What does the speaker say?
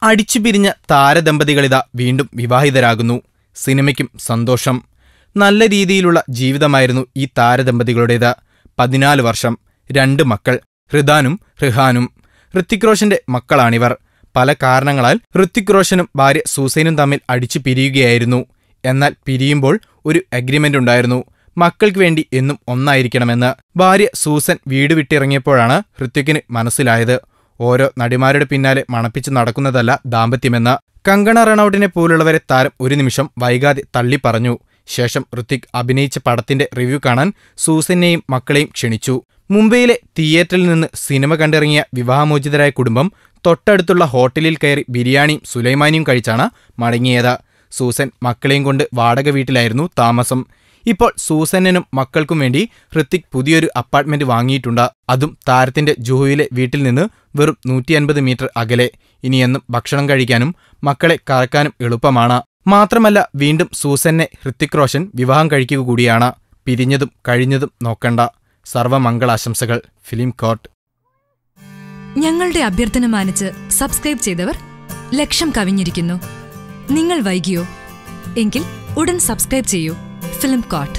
അടിച്ചുപിരിഞ്ഞ താരദമ്പതികളിതാ വീണ്ടും വിവാഹിതരാകുന്നു. സിനിമയ്ക്കും സന്തോഷം. നല്ല രീതിയിലുള്ള ജീവിതമായിരുന്നു ഈ താരദമ്പതികളുടേത്. 14 വർഷം, 2 മക്കൾ, ഹൃദാനും റിഹാനും. ഋത്തിക് റോഷന്റെ മക്കളാണിവർ. പല കാരണങ്ങളാൽ ഋത്തിക് റോഷനും ഭാര്യ സൂസൈനും തമ്മിൽ അടിച്ചു പിരിയുകയായിരുന്നു. എന്നാൽ പിരിയുമ്പോൾ ഒരു അഗ്രിമെന്റ് ഉണ്ടായിരുന്നു, മക്കൾക്ക് വേണ്ടി എന്നും ഒന്നായിരിക്കണമെന്ന്. ഭാര്യ സൂസൻ വീട് വിട്ടിറങ്ങിയപ്പോഴാണ് ഋത്വിക്കിന് മനസ്സിലായത്, ഓരോ നടിമാരുടെ പിന്നാലെ മണപ്പിച്ച് നടക്കുന്നതല്ല ദാമ്പത്യമെന്ന്. കങ്കണ റണൌട്ടിനെ പോലുള്ളവരെ താരം ഒരു നിമിഷം വൈകാതെ തള്ളിപ്പറഞ്ഞു. ശേഷം ഋത്വിക് അഭിനയിച്ച പടത്തിന്റെ റിവ്യൂ കാണാൻ സൂസനെയും മക്കളെയും ക്ഷണിച്ചു. മുംബൈയിലെ തിയേറ്ററിൽ നിന്ന് സിനിമ കണ്ടിറങ്ങിയ വിവാഹമോചിതരായ കുടുംബം തൊട്ടടുത്തുള്ള ഹോട്ടലിൽ കയറി ബിരിയാണിയും സുലൈമാനിയും കഴിച്ചാണ് മടങ്ങിയത്. സൂസൻ മക്കളെയും കൊണ്ട് വാടക വീട്ടിലായിരുന്നു താമസം. ഇപ്പോൾ സൂസനും മക്കൾക്കും വേണ്ടി ഋത്വിക് പുതിയൊരു അപ്പാർട്ട്മെന്റ് വാങ്ങിയിട്ടുണ്ട്. അതും താരത്തിന്റെ ജൂഹുവിലെ വീട്ടിൽ നിന്ന് വെറും 150 മീറ്റർ അകലെ. ഇനിയെന്നും ഭക്ഷണം കഴിക്കാനും മക്കളെ കറക്കാനും എളുപ്പമാണ്. മാത്രമല്ല, വീണ്ടും സൂസനെ ഋത്വിക് റോഷൻ വിവാഹം കഴിക്കുക കൂടിയാണ്. പിരിഞ്ഞതും കഴിഞ്ഞതും നോക്കണ്ട. സർവമംഗളാശംസകൾ. Film court. ഞങ്ങളുടെ അഭ്യർത്ഥന മാനിച്ച് സബ്സ്ക്രൈബ് ചെയ്തവർ ലക്ഷം കവിഞ്ഞിരിക്കുന്നു. നിങ്ങൾ വൈകിയോ? എങ്കിൽ ഉടൻ സബ്സ്ക്രൈബ് ചെയ്യൂ. Film court.